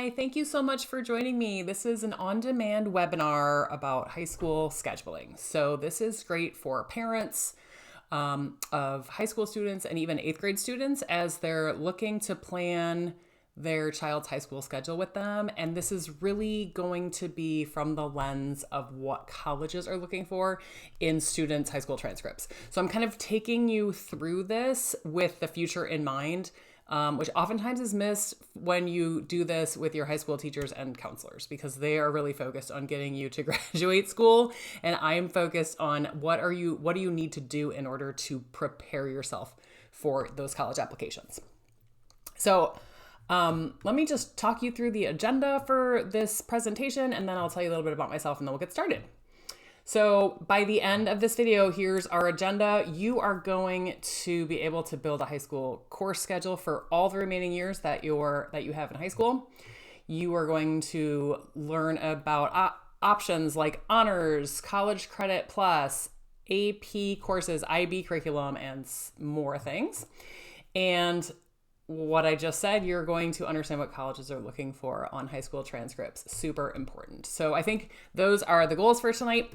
Hi, thank you so much for joining me. This is an on-demand webinar about high school scheduling. So this is great for parents of high school students and even eighth grade students as they're looking to plan their child's high school schedule with them. And this is really going to be from the lens of what colleges are looking for in students' high school transcripts. So I'm kind of taking you through this with the future in mind, which oftentimes is missed when you do this with your high school teachers and counselors, because they are really focused on getting you to graduate school. And I'm focused on what do you need to do in order to prepare yourself for those college applications. So let me just talk you through the agenda for this presentation, and then I'll tell you a little bit about myself, and then we'll get started. So by the end of this video, here's our agenda. You are going to be able to build a high school course schedule for all the remaining years that you have in high school. You are going to learn about options like honors, college credit plus, AP courses, IB curriculum, and more things. And what I just said, you're going to understand what colleges are looking for on high school transcripts. Super important. So I think those are the goals for tonight.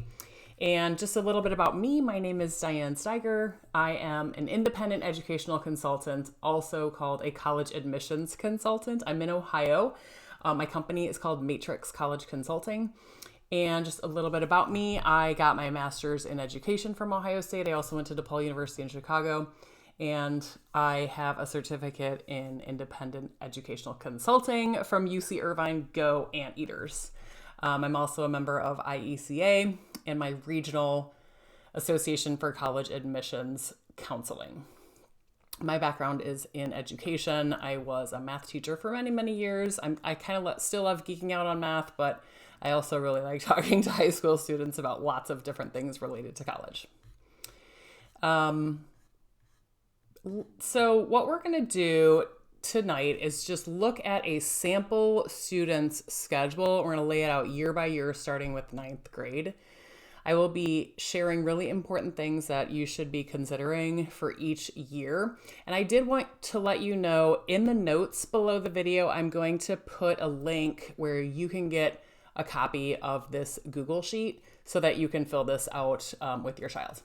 And just a little bit about me. My name is Diane Steiger. I am an independent educational consultant, also called a college admissions consultant. I'm in Ohio. My company is called Matrix College Consulting. And just a little bit about me. I got my master's in education from Ohio State. I also went to DePaul University in Chicago. And I have a certificate in independent educational consulting from UC Irvine, Go Anteaters. I'm also a member of IECA and my regional association for college admissions counseling. My background is in education. I was a math teacher for many, many years. I kind of still love geeking out on math, but I also really like talking to high school students about lots of different things related to college. So what we're going to do tonight is just look at a sample student's schedule. We're going to lay it out year by year, starting with ninth grade. I will be sharing really important things that you should be considering for each year. And I did want to let you know in the notes below the video, I'm going to put a link where you can get a copy of this Google Sheet so that you can fill this out with your child.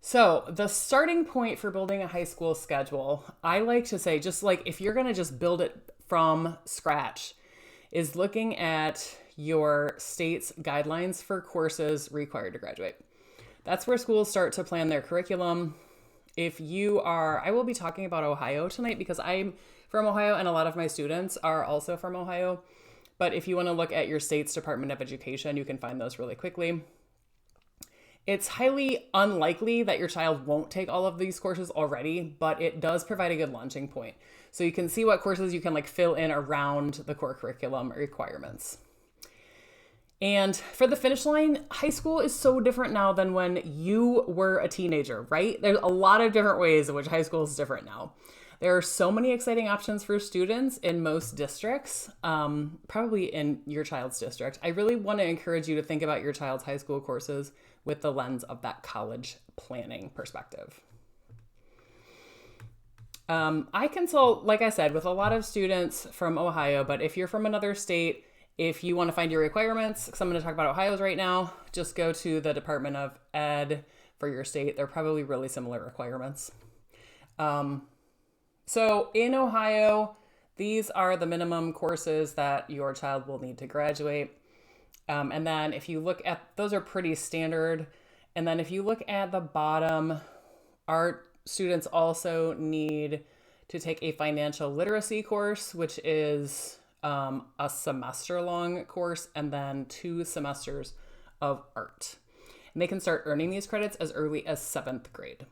So the starting point for building a high school schedule, I like to say, just like if you're going to just build it from scratch, is looking at your state's guidelines for courses required to graduate. That's where schools start to plan their curriculum. I will be talking about Ohio tonight because I'm from Ohio and a lot of my students are also from Ohio. But if you want to look at your state's Department of Education, you can find those really quickly. It's highly unlikely that your child won't take all of these courses already, but it does provide a good launching point. So you can see what courses you can fill in around the core curriculum requirements. And for the finish line, high school is so different now than when you were a teenager, right? There's a lot of different ways in which high school is different now. There are so many exciting options for students in most districts, probably in your child's district. I really want to encourage you to think about your child's high school courses with the lens of that college planning perspective. I consult, like I said, with a lot of students from Ohio, but if you're from another state, if you want to find your requirements, because I'm going to talk about Ohio's right now, just go to the Department of Ed for your state. They're probably really similar requirements. So in Ohio, these are the minimum courses that your child will need to graduate. And then if you look at, those are pretty standard. And then if you look at the bottom, our students also need to take a financial literacy course, which is a semester-long course, and then 2 semesters of art. And they can start earning these credits as early as 7th grade.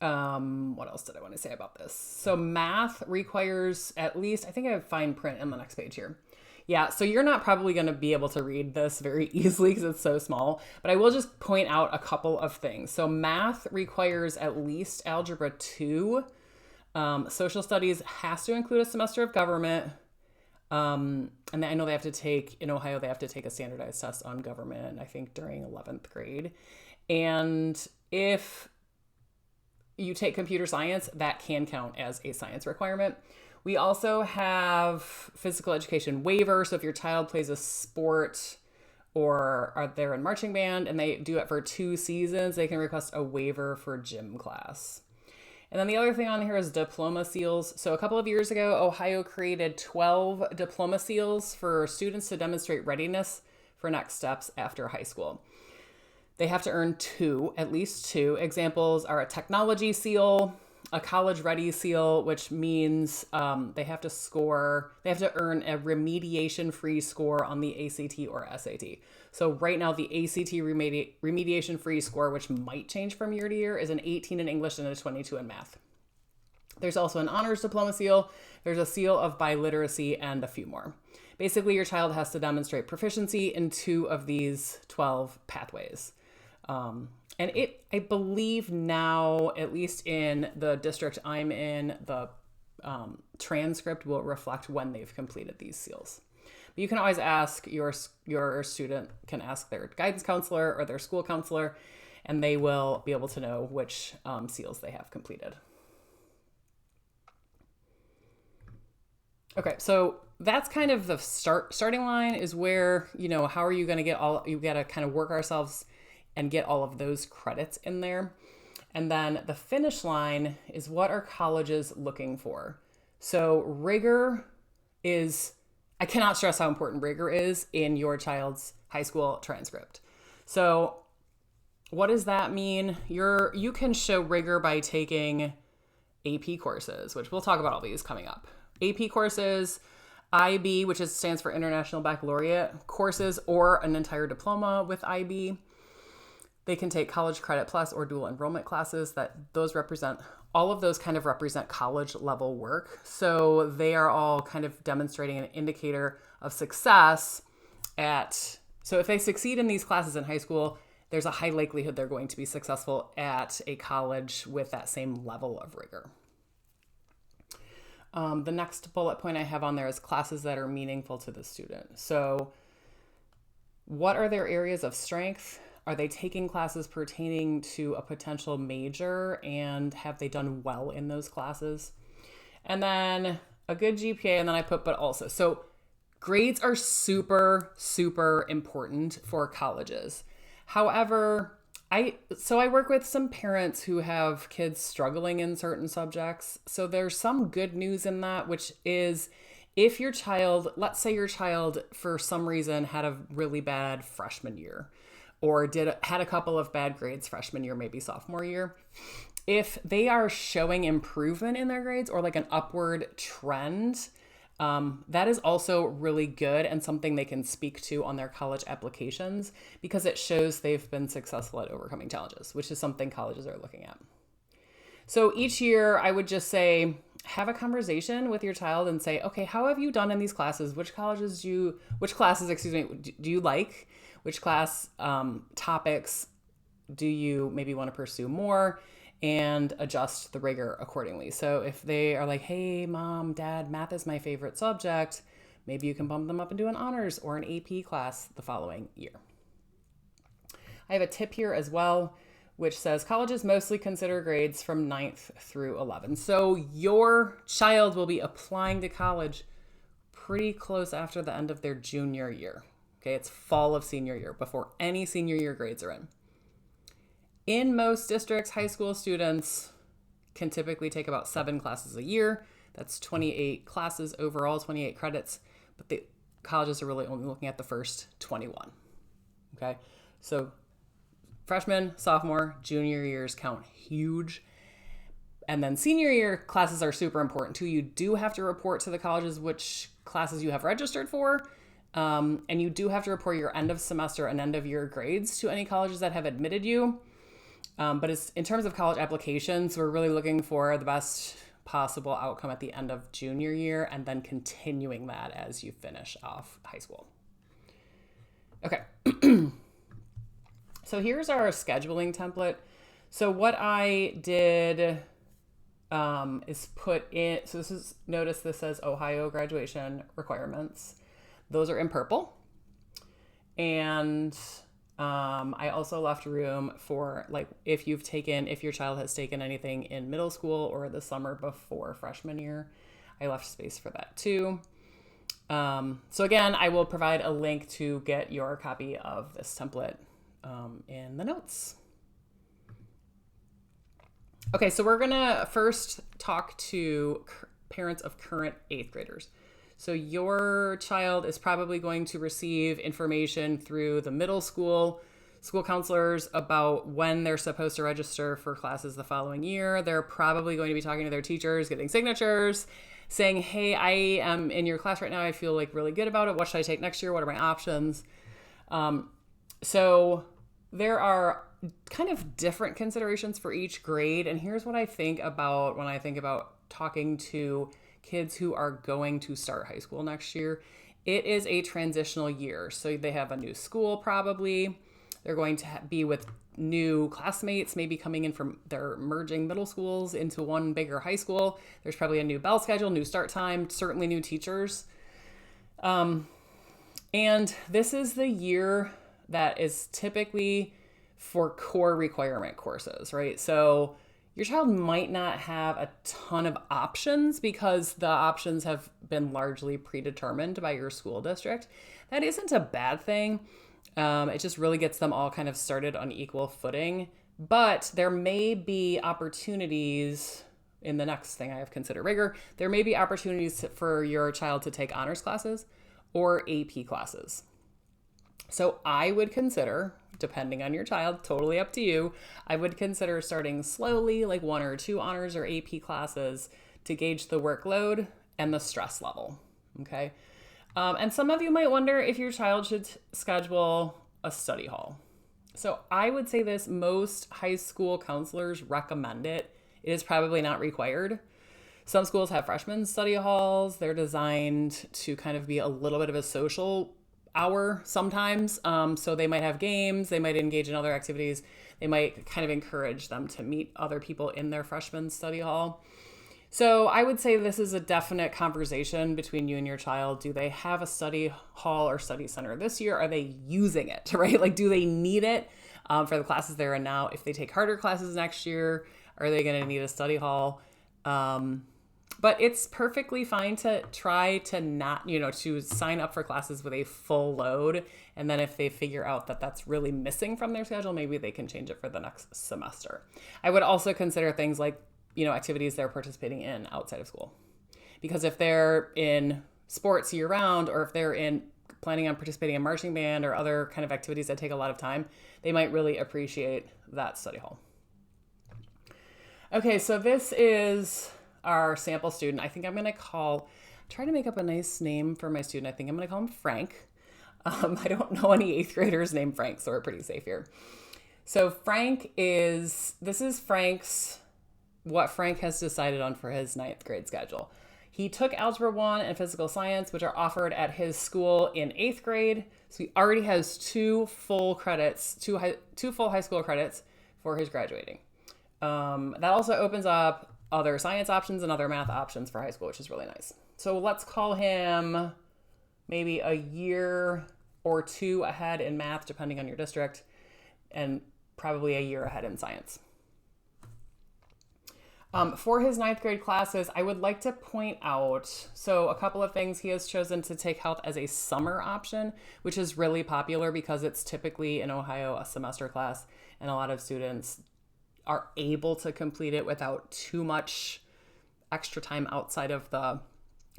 What else did I want to say about this? So math requires at least, I think I have fine print on the next page here. Yeah, so you're not probably going to be able to read this very easily because it's so small, but I will just point out a couple of things. So math requires at least Algebra 2. Social studies has to include a semester of government. And I know they have to take, in Ohio, they have to take a standardized test on government, I think during 11th grade. And if you take computer science, that can count as a science requirement. We also have physical education waiver. So if your child plays a sport or are there in marching band and they do it for 2 seasons, they can request a waiver for gym class. And then the other thing on here is diploma seals. So a couple of years ago, Ohio created 12 diploma seals for students to demonstrate readiness for next steps after high school. They have to earn 2, at least 2. Examples are a technology seal, a college ready seal, which means they have to earn a remediation free score on the ACT or SAT. So right now the ACT remediation free score, which might change from year to year, is an 18 in English and a 22 in math. There's also an honors diploma seal. There's a seal of biliteracy and a few more. Basically, your child has to demonstrate proficiency in 2 of these 12 pathways. And I believe now, at least in the district I'm in, the transcript will reflect when they've completed these seals. But you can always ask your student can ask their guidance counselor or their school counselor, and they will be able to know which seals they have completed. Okay, so that's kind of the starting line is where, how are you going to you got to kind of work ourselves and get all of those credits in there. And then the finish line is what are colleges looking for? So rigor is, I cannot stress how important rigor is in your child's high school transcript. So what does that mean? You can show rigor by taking AP courses, which we'll talk about all these coming up. AP courses, IB, which stands for International Baccalaureate courses, or an entire diploma with IB. They can take college credit plus or dual enrollment classes. All of those kind of represent college level work. So they are all kind of demonstrating an indicator of success so if they succeed in these classes in high school, there's a high likelihood they're going to be successful at a college with that same level of rigor. The next bullet point I have on there is classes that are meaningful to the student. So what are their areas of strength? Are they taking classes pertaining to a potential major, and have they done well in those classes? And then a good GPA, and then I put, but also. So grades are super, super important for colleges. However, I work with some parents who have kids struggling in certain subjects. So there's some good news in that, which is if your child, let's say your child for some reason had a really bad freshman year, or had a couple of bad grades freshman year, maybe sophomore year. If they are showing improvement in their grades or like an upward trend, that is also really good and something they can speak to on their college applications because it shows they've been successful at overcoming challenges, which is something colleges are looking at. So each year I would just say, have a conversation with your child and say, okay, how have you done in these classes? Which classes do you like? Which class topics do you maybe want to pursue more, and adjust the rigor accordingly. So if they are like, hey, mom, dad, math is my favorite subject, maybe you can bump them up and do an honors or an AP class the following year. I have a tip here as well, which says colleges mostly consider grades from 9th through 11th. So your child will be applying to college pretty close after the end of their junior year. Okay, it's fall of senior year, before any senior year grades are in. In most districts, high school students can typically take about 7 classes a year. That's 28 classes overall, 28 credits, but the colleges are really only looking at the first 21. Okay, so freshman, sophomore, junior years count huge. And then senior year classes are super important too. You do have to report to the colleges which classes you have registered for. And you do have to report your end of semester and end of year grades to any colleges that have admitted you. But in terms of college applications, we're really looking for the best possible outcome at the end of junior year and then continuing that as you finish off high school. Okay. So here's our scheduling template. So what I did is put in, so notice this says Ohio graduation requirements. Those are in purple. And I also left room for like if your child has taken anything in middle school or the summer before freshman year, I left space for that too. So again, I will provide a link to get your copy of this template in the notes. Okay, so we're gonna first talk to parents of current 8th graders. So your child is probably going to receive information through the middle school counselors about when they're supposed to register for classes the following year. They're probably going to be talking to their teachers, getting signatures, saying, hey, I am in your class right now. I feel like really good about it. What should I take next year? What are my options? So there are kind of different considerations for each grade. And here's what I think about when I think about talking to kids who are going to start high school next year. It is a transitional year. So they have a new school probably. They're going to be with new classmates, maybe coming in from, they're merging middle schools into one bigger high school. There's probably a new bell schedule, new start time, certainly new teachers. And this is the year that is typically for core requirement courses, right? So your child might not have a ton of options because the options have been largely predetermined by your school district. That isn't a bad thing. It just really gets them all kind of started on equal footing. But there may be opportunities in the next thing I have considered rigor. There may be opportunities for your child to take honors classes or AP classes. So I would consider, depending on your child, totally up to you, I would consider starting slowly, like 1 or 2 honors or AP classes to gauge the workload and the stress level, okay? And some of you might wonder if your child should schedule a study hall. So I would say this, most high school counselors recommend it. It is probably not required. Some schools have freshman study halls. They're designed to kind of be a little bit of a social hour sometimes. So they might have games, they might engage in other activities. They might kind of encourage them to meet other people in their freshman study hall. So I would say this is a definite conversation between you and your child. Do they have a study hall or study center this year? Are they using it, right? Like, do they need it for the classes they're in now? If they take harder classes next year, are they going to need a study hall? But it's perfectly fine to try to not, to sign up for classes with a full load. And then if they figure out that that's really missing from their schedule, maybe they can change it for the next semester. I would also consider things like, activities they're participating in outside of school. Because if they're in sports year round, or if they're planning on participating in marching band or other kind of activities that take a lot of time, they might really appreciate that study hall. Okay, so this is our sample student. I think I'm going to try to make up a nice name for my student. I think I'm going to call him Frank. I don't know any 8th graders named Frank, so we're pretty safe here. So this is what Frank has decided on for his 9th grade schedule. He took Algebra 1 and Physical Science, which are offered at his school in 8th grade. So he already has 2 full high school credits for his graduating. That also opens up other science options and other math options for high school, which is really nice. So let's call him maybe a year or 2 ahead in math, depending on your district, and probably a year ahead in science. For his 9th grade classes, I would like to point out, so a couple of things. He has chosen to take health as a summer option, which is really popular because it's typically in Ohio a semester class, and a lot of students are able to complete it without too much extra time outside of the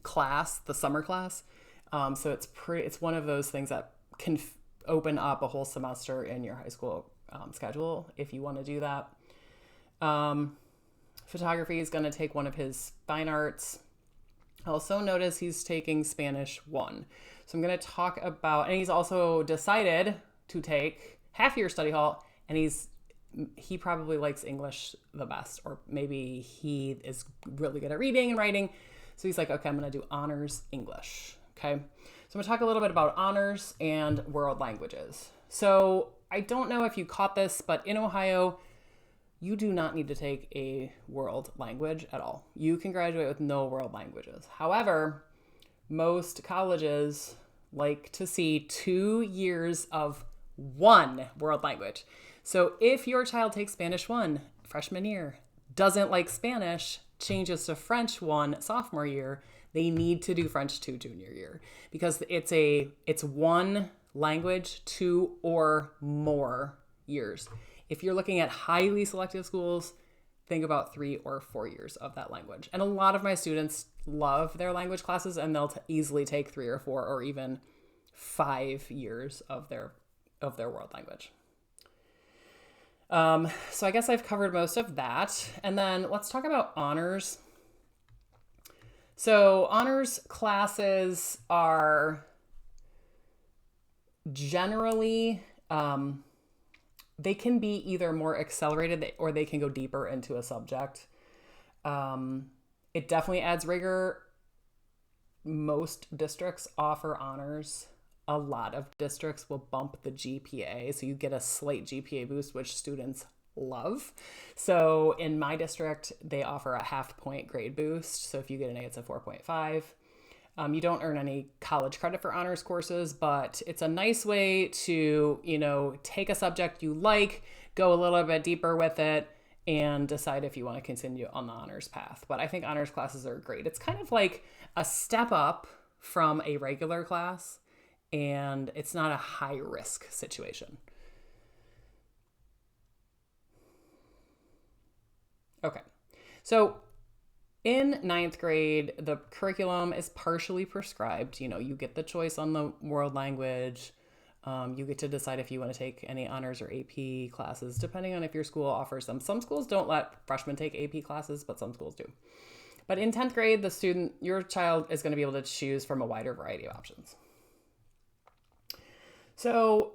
class, the summer class. So it's one of those things that can open up a whole semester in your high school schedule if you want to do that. Photography is going to take one of his fine arts. Also notice he's taking Spanish 1. So I'm going to talk about, and he's also decided to take half-year study hall, and he probably likes English the best, or maybe he is really good at reading and writing. So he's like, okay, I'm going to do honors English. Okay. So I'm going to talk a little bit about honors and world languages. So I don't know if you caught this, but in Ohio, you do not need to take a world language at all. You can graduate with no world languages. However, most colleges like to see 2 years of one world language. So if your child takes Spanish 1 freshman year, doesn't like Spanish, changes to French 1 sophomore year, they need to do French 2 junior year, because it's one language 2 or more years. If you're looking at highly selective schools, think about 3 or 4 years of that language. And a lot of my students love their language classes, and they'll easily take 3 or 4 or even 5 years of their world language. So I guess I've covered most of that. And then let's talk about honors. So honors classes are generally, they can be either more accelerated or they can go deeper into a subject. It definitely adds rigor. Most districts offer honors. A lot of districts will bump the GPA, so you get a slight GPA boost, which students love. So in my district, they offer a 0.5 point grade boost. So if you get an A, it's a 4.5. You don't earn any college credit for honors courses, but it's a nice way to, take a subject you like, go a little bit deeper with it, and decide if you want to continue on the honors path. But I think honors classes are great. It's kind of like a step up from a regular class, and it's not a high risk situation. Okay, so in 9th grade, the curriculum is partially prescribed. You get the choice on the world language. You get to decide if you want to take any honors or AP classes, depending on if your school offers them. Some schools don't let freshmen take AP classes, but some schools do. But in 10th grade, your child is going to be able to choose from a wider variety of options. So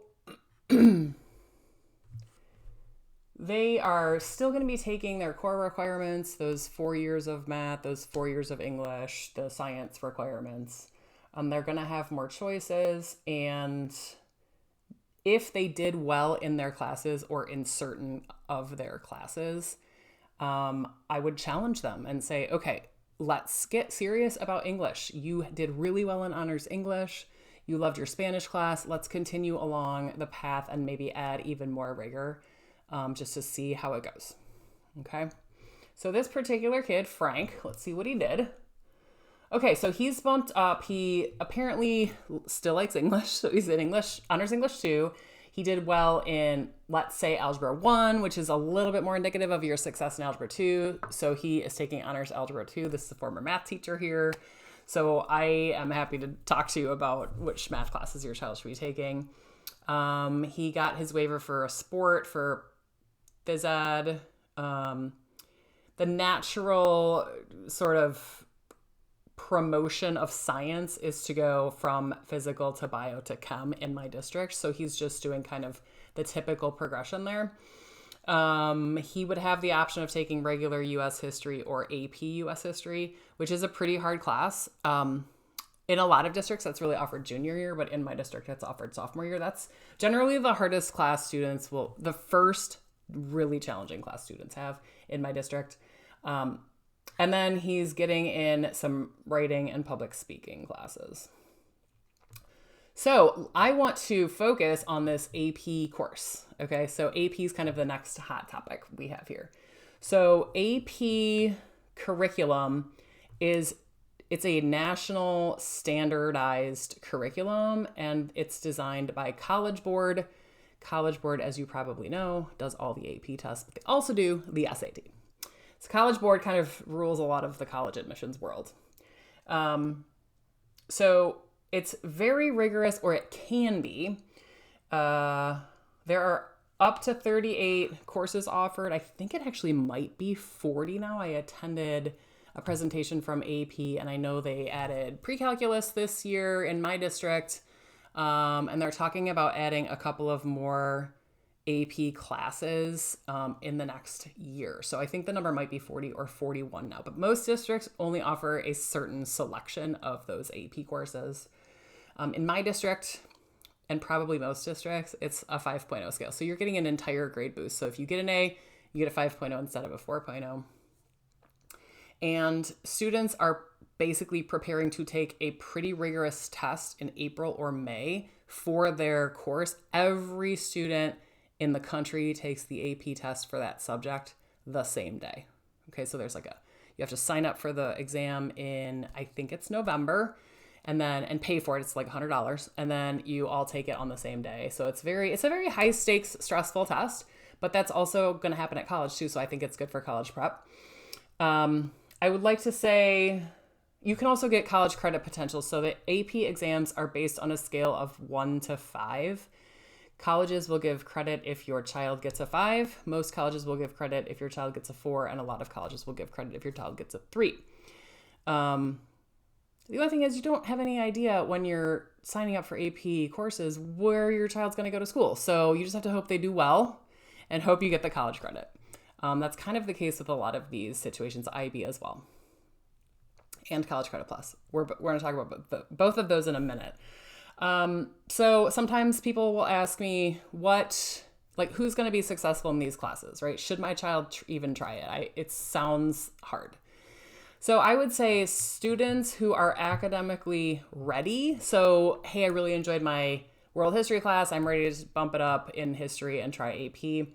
they are still going to be taking their core requirements, those 4 years of math, those 4 years of English, the science requirements. They're going to have more choices. And if they did well in their classes or in certain of their classes, I would challenge them and say, okay, let's get serious about English. You did really well in honors English. You loved your Spanish class. Let's continue along the path and maybe add even more rigor, just to see how it goes. Okay. So this particular kid, Frank, let's see what he did. Okay. So he's bumped up. He apparently still likes English. So he's in honors English 2. He did well in, let's say, Algebra 1, which is a little bit more indicative of your success in Algebra 2. So he is taking honors Algebra 2. This is a former math teacher here. So I am happy to talk to you about which math classes your child should be taking. He got his waiver for a sport, for phys ed. The natural sort of promotion of science is to go from physical to bio to chem in my district. So he's just doing kind of the typical progression there. He would have the option of taking regular U.S. history or AP U.S. history, which is a pretty hard class. In a lot of districts, that's really offered junior year, but in my district, it's offered sophomore year. That's generally the hardest class the first really challenging class students have in my district. And then he's getting in some writing and public speaking classes. So I want to focus on this AP course. Okay, so AP is kind of the next hot topic we have here. So AP curriculum it's a national standardized curriculum, and it's designed by College Board. College Board, as you probably know, does all the AP tests, but they also do the SAT. So College Board kind of rules a lot of the college admissions world. So it's very rigorous, or it can be. There are up to 38 courses offered. I think it actually might be 40 now. I attended a presentation from AP, and I know they added pre-calculus this year in my district. And they're talking about adding a couple of more AP classes in the next year. So I think the number might be 40 or 41 now, but most districts only offer a certain selection of those AP courses. In my district, and probably most districts, it's a 5.0 scale. So you're getting an entire grade boost. So if you get an A, you get a 5.0 instead of a 4.0. And students are basically preparing to take a pretty rigorous test in April or May for their course. Every student in the country takes the AP test for that subject the same day. Okay, so there's you have to sign up for the exam in, I think it's November, and pay for it. It's like $100, and then you all take it on the same day. So it's a very high stakes, stressful test, but that's also going to happen at college too. So I think it's good for college prep. I would like to say you can also get college credit potential. So the AP exams are based on a scale of 1 to 5. Colleges will give credit if your child gets a 5. Most colleges will give credit if your child gets a 4, and a lot of colleges will give credit if your child gets a 3. The only thing is you don't have any idea when you're signing up for AP courses where your child's going to go to school. So you just have to hope they do well and hope you get the college credit. That's kind of the case with a lot of these situations, IB as well, and College Credit Plus. We're going to talk about both of those in a minute. So sometimes people will ask me who's going to be successful in these classes, right? Should my child even try it? It sounds hard. So I would say students who are academically ready. So, hey, I really enjoyed my world history class. I'm ready to bump it up in history and try AP.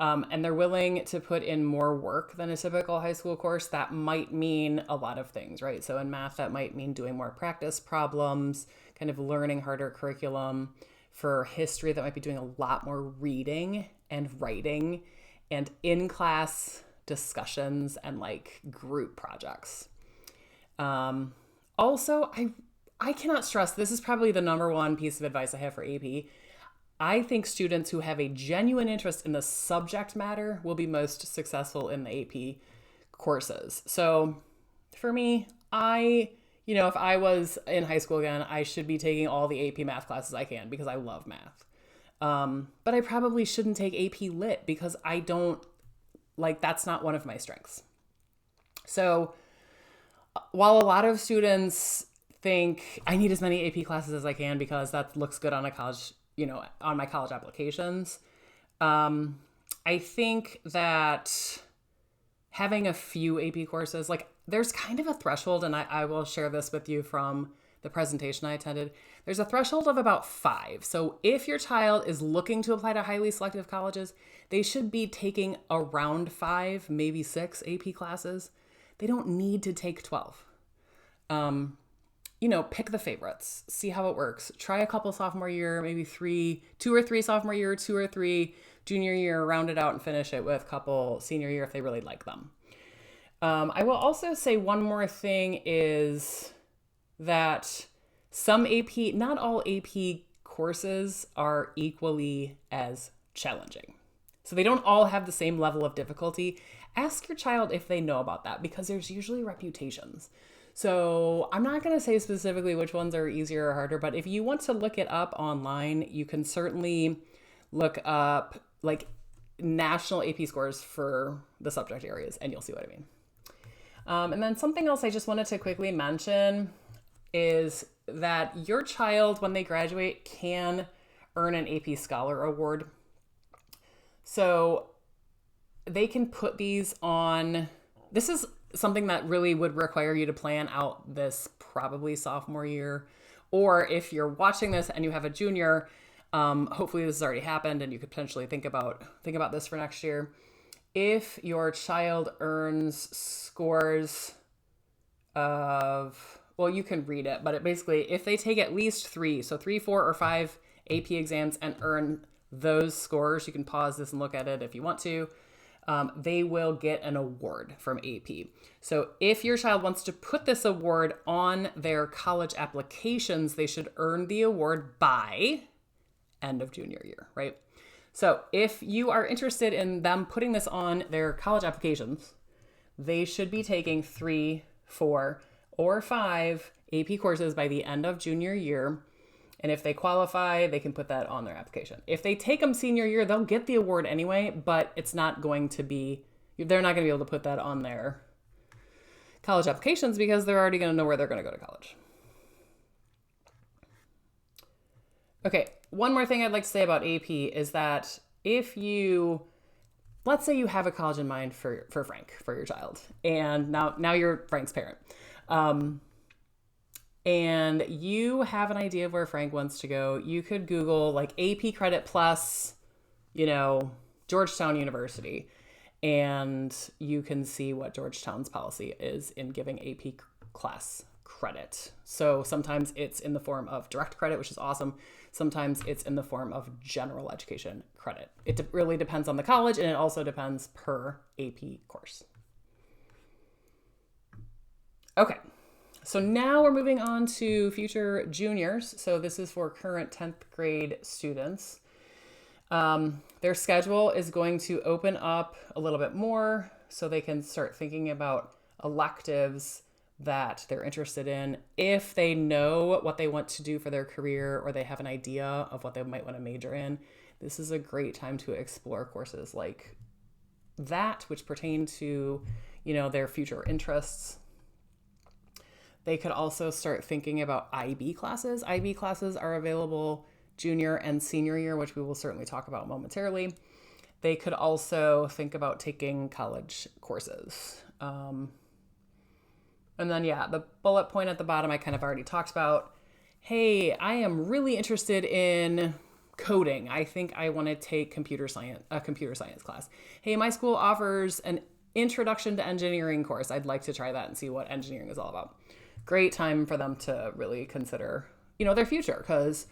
And they're willing to put in more work than a typical high school course. That might mean a lot of things, right? So in math, that might mean doing more practice problems, kind of learning harder curriculum. For history, that might be doing a lot more reading and writing and in-class discussions and group projects. Also, I cannot stress, this is probably the number one piece of advice I have for AP. I think students who have a genuine interest in the subject matter will be most successful in the AP courses. So for me, if I was in high school again, I should be taking all the AP math classes I can because I love math. But I probably shouldn't take AP Lit because I don't, that's not one of my strengths. So while a lot of students think I need as many AP classes as I can because that looks good on a college, on my college applications, I think that having a few AP courses, there's kind of a threshold, and I will share this with you from the presentation I attended. There's a threshold of about 5. So if your child is looking to apply to highly selective colleges, they should be taking around 5, maybe 6 AP classes. They don't need to take 12. Pick the favorites, see how it works. Try a couple sophomore year, maybe 2 or 3 sophomore year, 2 or 3 junior year, round it out and finish it with a couple senior year if they really like them. I will also say one more thing is that some AP, not all AP courses are equally as challenging. So they don't all have the same level of difficulty. Ask your child if they know about that because there's usually reputations. So I'm not going to say specifically which ones are easier or harder, but if you want to look it up online, you can certainly look up national AP scores for the subject areas and you'll see what I mean. And then something else I just wanted to quickly mention is that your child, when they graduate, can earn an AP Scholar Award. So they can put these on, this is something that really would require you to plan out this probably sophomore year. Or if you're watching this and you have a junior, hopefully this has already happened and you could potentially think about this for next year. If your child earns scores of, well, you can read it, but if they take at least 3, so 3, 4, or 5 AP exams and earn those scores, you can pause this and look at it if you want to, they will get an award from AP. So if your child wants to put this award on their college applications, they should earn the award by end of junior year, right? So if you are interested in them putting this on their college applications, they should be taking 3, 4, or 5 AP courses by the end of junior year. And if they qualify, they can put that on their application. If they take them senior year, they'll get the award anyway, but they're not going to be able to put that on their college applications because they're already going to know where they're going to go to college. Okay, one more thing I'd like to say about AP is that if you let's say you have a college in mind for Frank, for your child, and now you're Frank's parent. And you have an idea of where Frank wants to go. You could Google like AP credit plus, Georgetown University, and you can see what Georgetown's policy is in giving AP class credit. So sometimes it's in the form of direct credit, which is awesome. Sometimes it's in the form of general education credit. It really depends on the college, and it also depends per AP course. Okay. So now we're moving on to future juniors. So this is for current 10th grade students. Their schedule is going to open up a little bit more so they can start thinking about electives that they're interested in. If they know what they want to do for their career, or they have an idea of what they might want to major in, this is a great time to explore courses like that, which pertain to, their future interests. They could also start thinking about IB classes. IB classes are available junior and senior year, which we will certainly talk about momentarily. They could also think about taking college courses. And then, the bullet point at the bottom I kind of already talked about. Hey, I am really interested in coding. I think I want to take a computer science class. Hey, my school offers an introduction to engineering course. I'd like to try that and see what engineering is all about. Great time for them to really consider, their future, because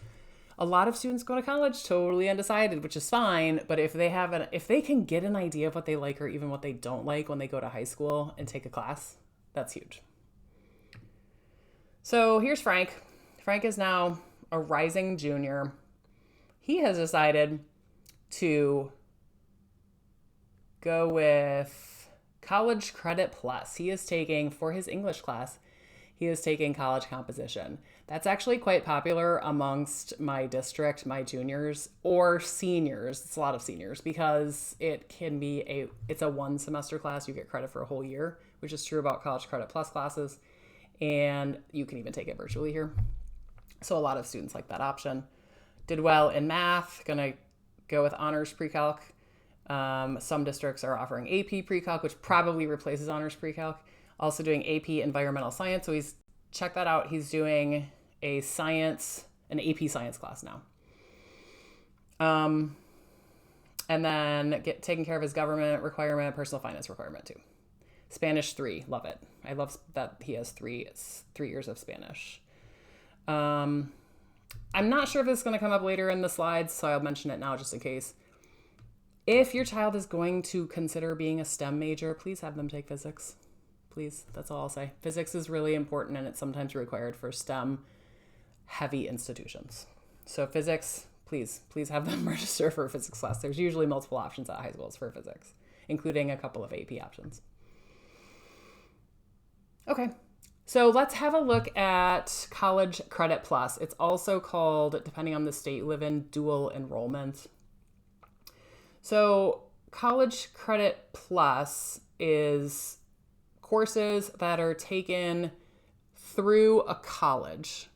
a lot of students go to college totally undecided, which is fine. But if they can get an idea of what they like or even what they don't like when they go to high school and take a class, that's huge. So here's Frank. Frank is now a rising junior. He has decided to go with College Credit Plus. He is taking, for his English class, he is taking college composition. That's actually quite popular amongst my district, my juniors or seniors. It's a lot of seniors because it's a 1 semester class. You get credit for a whole year, which is true about College Credit Plus classes. And you can even take it virtually here. So a lot of students like that option. Did well in math, gonna go with honors pre-calc. Some districts are offering AP pre-calc, which probably replaces honors pre-calc. Also doing AP environmental science. So check that out. He's doing an AP science class now. And then taking care of his government requirement, personal finance requirement too. Spanish 3, love it. I love that he has 3 years of Spanish. I'm not sure if this is going to come up later in the slides, so I'll mention it now just in case. If your child is going to consider being a STEM major, please have them take physics. Please, that's all I'll say. Physics is really important, and it's sometimes required for STEM heavy institutions. So physics, please have them register for a physics class. There's usually multiple options at high schools for physics, including a couple of AP options. Okay, so let's have a look at College Credit Plus. It's also called, depending on the state you live in, dual enrollment. So College Credit Plus is courses that are taken through a college.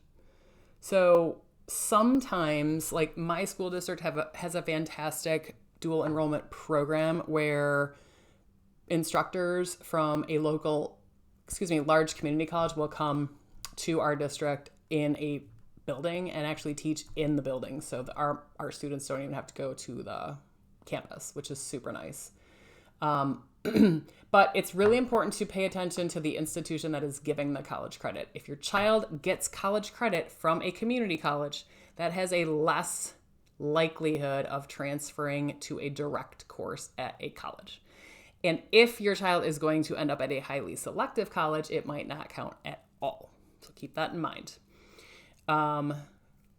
So sometimes, like my school district has a fantastic dual enrollment program where instructors from a large community college will come to our district in a building and actually teach in the building. So our students don't even have to go to the campus, which is super nice. But it's really important to pay attention to the institution that is giving the college credit. If your child gets college credit from a community college, that has a less likelihood of transferring to a direct course at a college. And if your child is going to end up at a highly selective college, it might not count at all. So keep that in mind.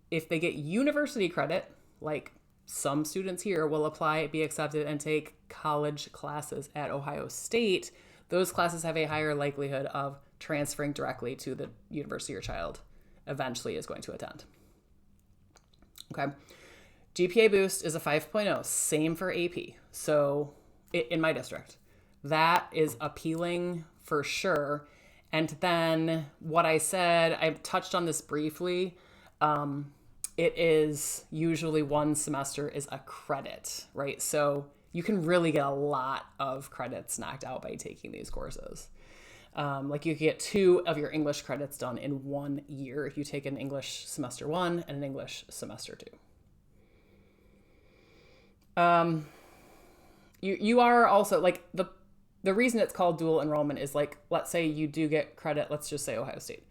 If they get university credit, like some students here will apply, be accepted, and take college classes at Ohio State, those classes have a higher likelihood of transferring directly to the university your child eventually is going to attend. Okay. GPA boost is a 5.0, same for AP. So in my district, that is appealing for sure. And then what I said, I touched on this briefly. It is usually 1 semester is a credit, right? So you can really get a lot of credits knocked out by taking these courses. Like you get 2 of your English credits done in 1 year if you take an English semester 1 and an English semester 2. You are also like the reason it's called dual enrollment is like, let's say you do get credit. Let's just say Ohio State.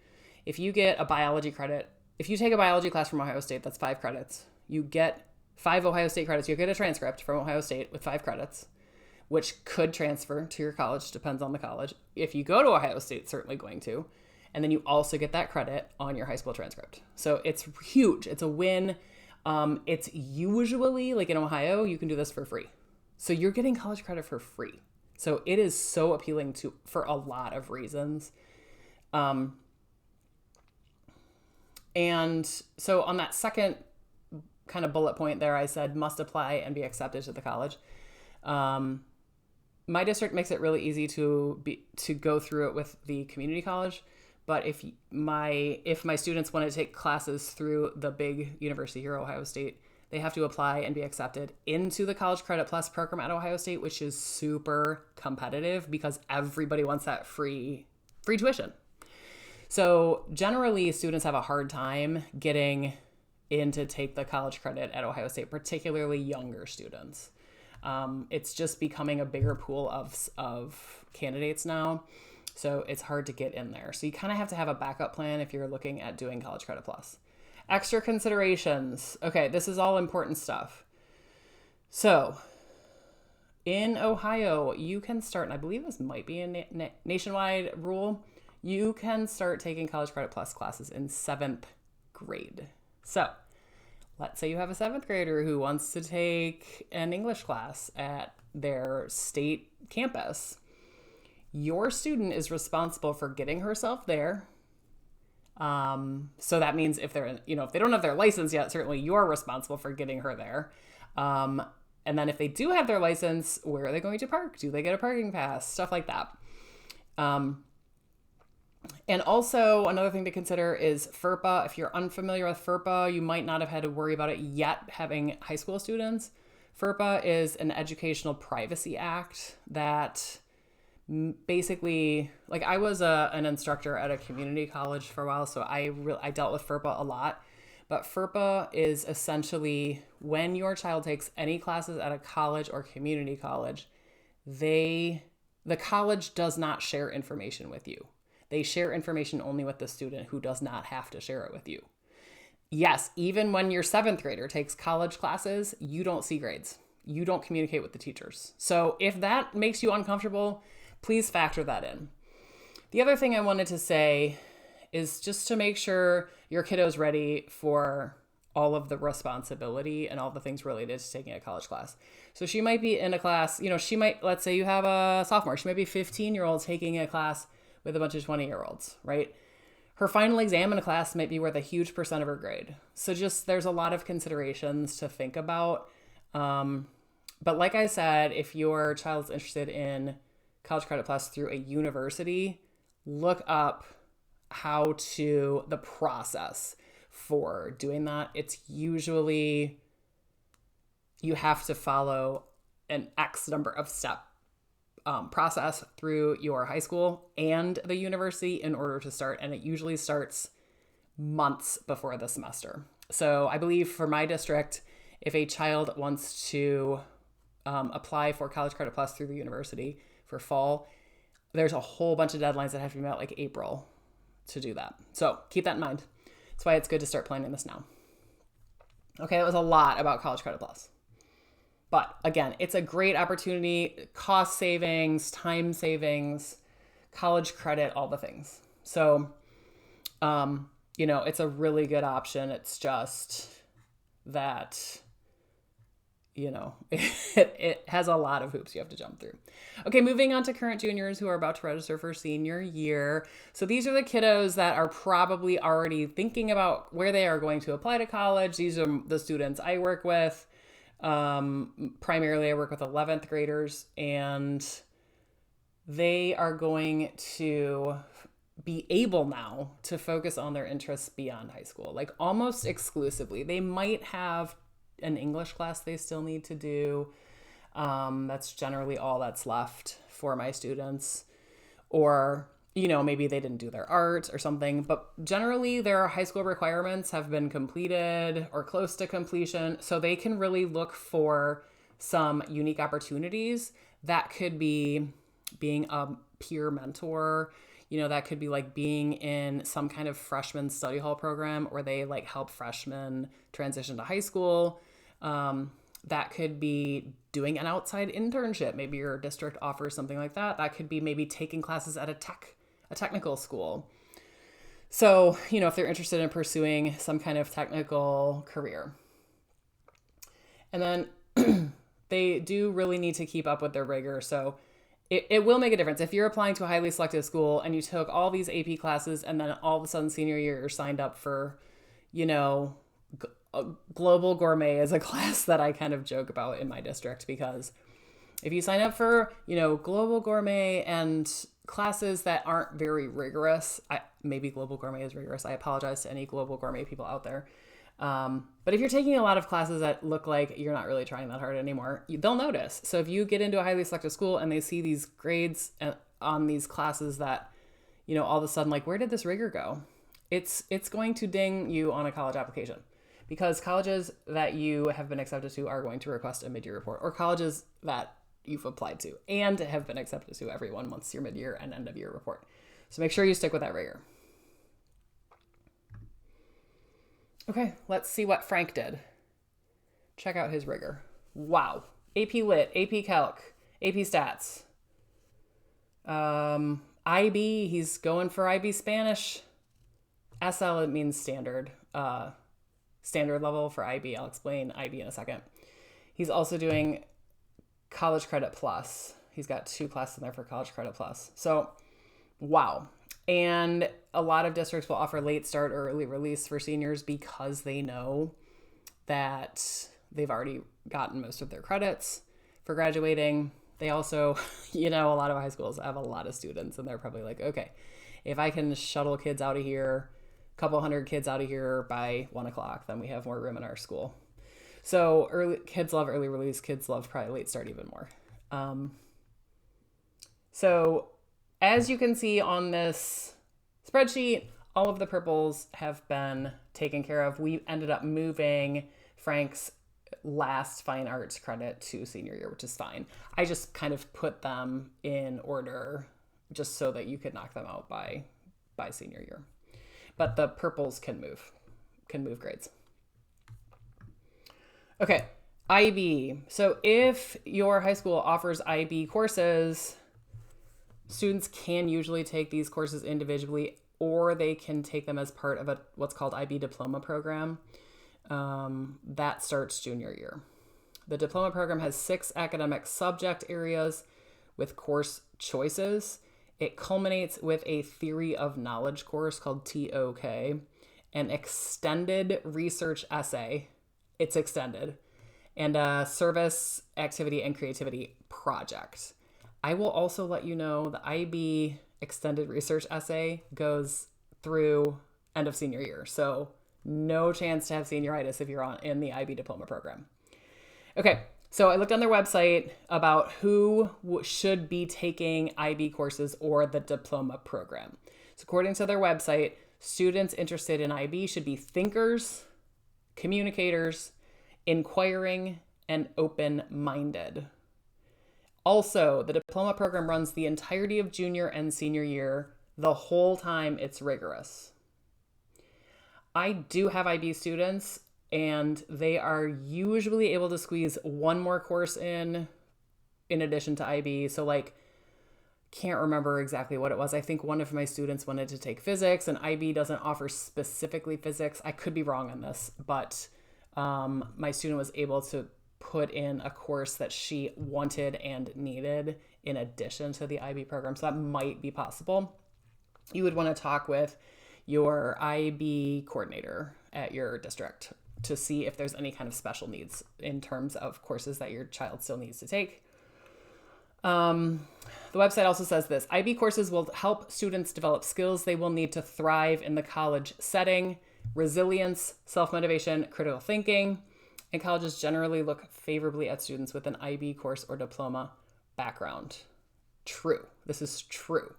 If you get a biology credit, if you take a biology class from Ohio State, that's 5 credits. You get 5 Ohio State credits. You get a transcript from Ohio State with 5 credits, which could transfer to your college, depends on the college. If you go to Ohio State, it's certainly going to. And then you also get that credit on your high school transcript. So it's huge. It's a win. It's usually, like in Ohio, you can do this for free. So you're getting college credit for free. So it is so appealing for a lot of reasons. And so on that second kind of bullet point there, I said must apply and be accepted to the college. My district makes it really easy to go through it with the community college. But if my students want to take classes through the big university here, Ohio State, they have to apply and be accepted into the College Credit Plus program at Ohio State, which is super competitive because everybody wants that free tuition. So generally, students have a hard time getting in to take the college credit at Ohio State, particularly younger students. It's just becoming a bigger pool of candidates now. So it's hard to get in there. So you kind of have to have a backup plan if you're looking at doing College Credit Plus. Extra considerations. Okay, this is all important stuff. So in Ohio, you can start, and I believe this might be a nationwide rule, you can start taking College Credit Plus classes in 7th grade. So let's say you have a 7th grader who wants to take an English class at their state campus. Your student is responsible for getting herself there. So that means if they don't have their license yet, certainly you're responsible for getting her there. And then if they do have their license, where are they going to park? Do they get a parking pass? Stuff like that. And also another thing to consider is FERPA. If you're unfamiliar with FERPA, you might not have had to worry about it yet having high school students. FERPA is an Educational Privacy Act that basically, like I was an instructor at a community college for a while, so I dealt with FERPA a lot. But FERPA is essentially when your child takes any classes at a college or community college, the college does not share information with you. They share information only with the student who does not have to share it with you. Yes, even when your 7th grader takes college classes, you don't see grades. You don't communicate with the teachers. So if that makes you uncomfortable, please factor that in. The other thing I wanted to say is just to make sure your kiddo's ready for all of the responsibility and all the things related to taking a college class. So she might be in a class, let's say you have a sophomore, she might be 15-year-old taking a class with a bunch of 20-year-olds, right? Her final exam in a class might be worth a huge percent of her grade. So just there's a lot of considerations to think about. But like I said, if your child's interested in College Credit Plus through a university, look up the process for doing that. It's usually you have to follow an X number of step process through your high school and the university in order to start. And it usually starts months before the semester. So I believe for my district, if a child wants to apply for College Credit Plus through the university for fall, there's a whole bunch of deadlines that have to be met, like April, to do that. So keep that in mind. That's why it's good to start planning this now. Okay, that was a lot about College Credit Plus. But again, it's a great opportunity, cost savings, time savings, college credit, all the things. So, it's a really good option. It's just that, it has a lot of hoops you have to jump through. Okay, moving on to current juniors who are about to register for senior year. So these are the kiddos that are probably already thinking about where they are going to apply to college. These are the students I work with. Primarily I work with 11th graders, and they are going to be able now to focus on their interests beyond high school, like almost exclusively. They might have an English class they still need to do. That's generally all that's left for my students. Or, maybe they didn't do their art or something, but generally their high school requirements have been completed or close to completion. So they can really look for some unique opportunities. That could be being a peer mentor. That could be like being in some kind of freshman study hall program where they like help freshmen transition to high school. That could be doing an outside internship. Maybe your district offers something like that. That could be maybe taking classes at a technical school. So, if they're interested in pursuing some kind of technical career. And then they do really need to keep up with their rigor. So it will make a difference. If you're applying to a highly selective school and you took all these AP classes and then all of a sudden senior year you're signed up for, Global Gourmet is a class that I kind of joke about in my district, because if you sign up for, Global Gourmet and classes that aren't very rigorous, maybe Global Gourmet is rigorous. I apologize to any Global Gourmet people out there. But if you're taking a lot of classes that look like you're not really trying that hard anymore, they'll notice. So if you get into a highly selective school and they see these grades on these classes that, all of a sudden, like, where did this rigor go? It's going to ding you on a college application, because colleges that you have been accepted to are going to request a mid-year report, or colleges that you've applied to and have been accepted to every 1 month your mid-year and end of year report. So make sure you stick with that rigor. Okay, let's see what Frank did. Check out his rigor. Wow. AP Lit, AP Calc, AP Stats. IB, he's going for IB Spanish. SL, it means standard. Standard level for IB. I'll explain IB in a second. He's also doing College Credit Plus. He's got 2 classes in there for College Credit Plus. So, wow. And a lot of districts will offer late start or early release for seniors because they know that they've already gotten most of their credits for graduating. They also, a lot of high schools have a lot of students, and they're probably like, okay, if I can shuttle kids out of here, a couple hundred kids out of here by 1 o'clock, then we have more room in our school. So kids love early release. Kids love probably late start even more. So as you can see on this spreadsheet, all of the purples have been taken care of. We ended up moving Frank's last fine arts credit to senior year, which is fine. I just kind of put them in order just so that you could knock them out by senior year. But the purples can move grades. Okay, IB. So if your high school offers IB courses, students can usually take these courses individually, or they can take them as part of what's called IB diploma program. That starts junior year. The diploma program has 6 academic subject areas with course choices. It culminates with a theory of knowledge course called TOK, an extended research essay. It's extended, and a service, activity, and creativity project. I will also let you know the IB extended research essay goes through end of senior year. So no chance to have senioritis if you're in the IB diploma program. Okay, so I looked on their website about who should be taking IB courses or the diploma program. So according to their website, students interested in IB should be thinkers, communicators, inquiring, and open-minded. Also, the diploma program runs the entirety of junior and senior year, the whole time it's rigorous. I do have IB students, and they are usually able to squeeze one more course in addition to IB. So can't remember exactly what it was. I think one of my students wanted to take physics, and IB doesn't offer specifically physics. I could be wrong on this, but my student was able to put in a course that she wanted and needed in addition to the IB program. So that might be possible. You would want to talk with your IB coordinator at your district to see if there's any kind of special needs in terms of courses that your child still needs to take. The website also says this: IB courses will help students develop skills they will need to thrive in the college setting: resilience, self-motivation, critical thinking. And colleges generally look favorably at students with an IB course or diploma background. True. This is true.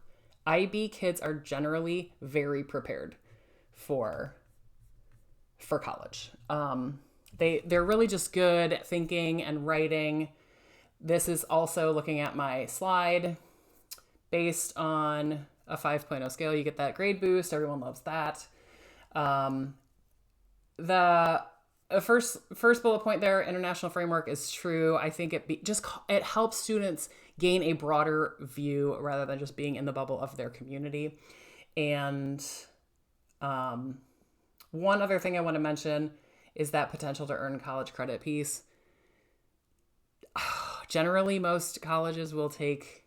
IB kids are generally very prepared for college. They're really just good at thinking and writing. This is also looking at my slide based on a 5.0 scale. You get that grade boost. Everyone loves that. The first bullet point there, international framework, is true. I think it helps students gain a broader view rather than just being in the bubble of their community. And one other thing I want to mention is that potential to earn college credit piece. Generally, most colleges will take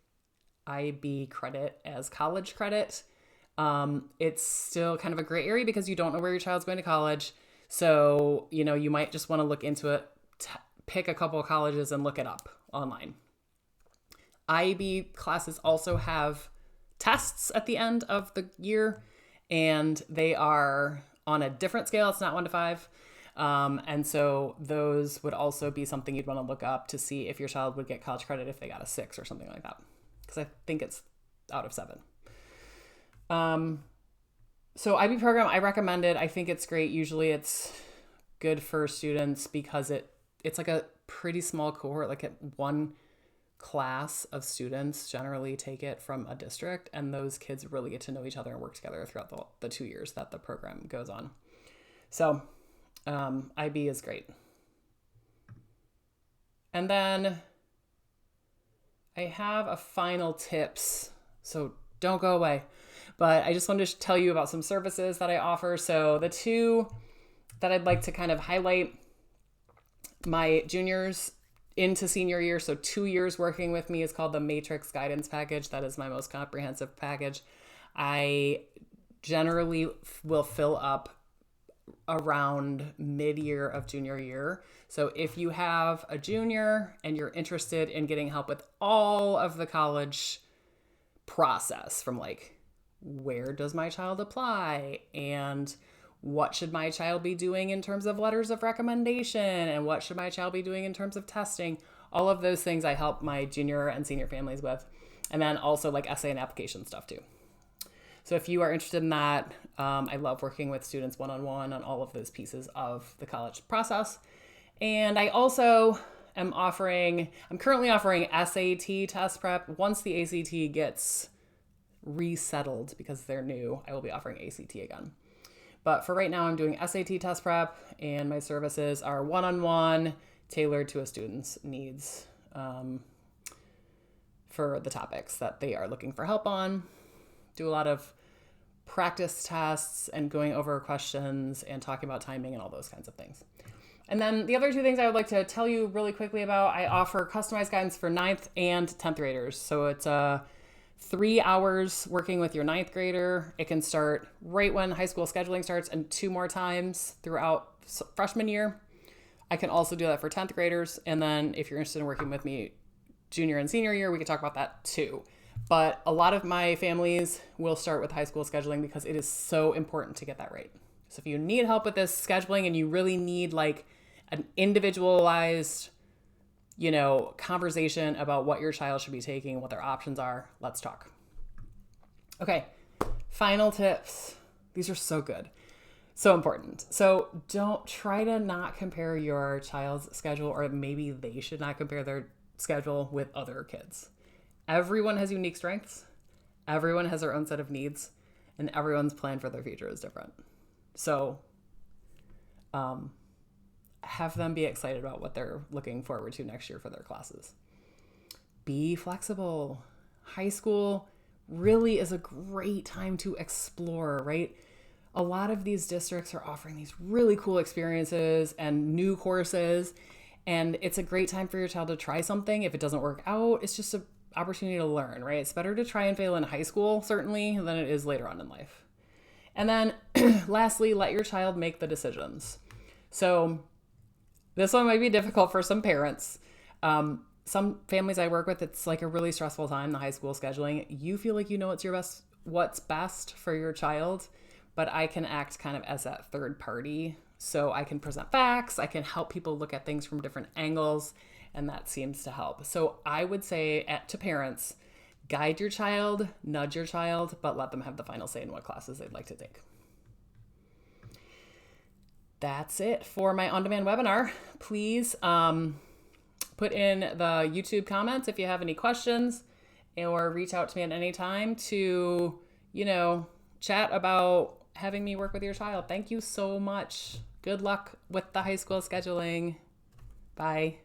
IB credit as college credit. It's still kind of a gray area because you don't know where your child's going to college. So, you might just want to look into it, pick a couple of colleges and look it up online. IB classes also have tests at the end of the year, and they are on a different scale. It's not 1 to 5. And so those would also be something you'd want to look up to see if your child would get college credit if they got a 6 or something like that. Because I think it's out of 7. So IB program, I recommend it. I think it's great. Usually it's good for students because it's like a pretty small cohort, like one class of students generally take it from a district, and those kids really get to know each other and work together throughout the 2 years that the program goes on. So IB is great. And then I have a final tips, so don't go away. But I just wanted to tell you about some services that I offer. So the two that I'd like to kind of highlight, my juniors into senior year, so 2 years working with me, is called the Matrix Guidance Package. That is my most comprehensive package. I generally will fill up around mid-year of junior year. So if you have a junior and you're interested in getting help with all of the college process, from like, where does my child apply, and what should my child be doing in terms of letters of recommendation, and what should my child be doing in terms of testing, all of those things I help my junior and senior families with. And then also like essay and application stuff too. So if you are interested in that, I love working with students one-on-one on all of those pieces of the college process. And I also I'm currently offering SAT test prep. Once the ACT gets resettled, because they're new, I will be offering ACT again. But for right now, I'm doing SAT test prep, and my services are one-on-one, tailored to a student's needs for the topics that they are looking for help on. Do a lot of practice tests and going over questions and talking about timing and all those kinds of things. And then the other two things I would like to tell you really quickly about, I offer customized guidance for 9th and 10th graders. So it's 3 hours working with your 9th grader. It can start right when high school scheduling starts and 2 more times throughout freshman year. I can also do that for 10th graders. And then if you're interested in working with me junior and senior year, we can talk about that too. But a lot of my families will start with high school scheduling because it is so important to get that right. So if you need help with this scheduling and you really need like an individualized, conversation about what your child should be taking, what their options are, let's talk. Okay, final tips. These are so good. So important. So don't try to not compare your child's schedule, or maybe they should not compare their schedule with other kids. Everyone has unique strengths. Everyone has their own set of needs, and everyone's plan for their future is different. So, have them be excited about what they're looking forward to next year for their classes. Be flexible. High school really is a great time to explore, right? A lot of these districts are offering these really cool experiences and new courses, and it's a great time for your child to try something. If it doesn't work out, it's just an opportunity to learn, right? It's better to try and fail in high school, certainly, than it is later on in life. And then lastly, let your child make the decisions. So this one might be difficult for some parents. Some families I work with, it's like a really stressful time, the high school scheduling. You feel like you know what's best for your child, but I can act kind of as that third party So I can present facts, I can help people look at things from different angles, and that seems to help. So I would say to parents, guide your child, nudge your child, but let them have the final say in what classes they'd like to take. That's it for my on-demand webinar. Please put in the YouTube comments if you have any questions, or reach out to me at any time to, chat about having me work with your child. Thank you so much. Good luck with the high school scheduling. Bye.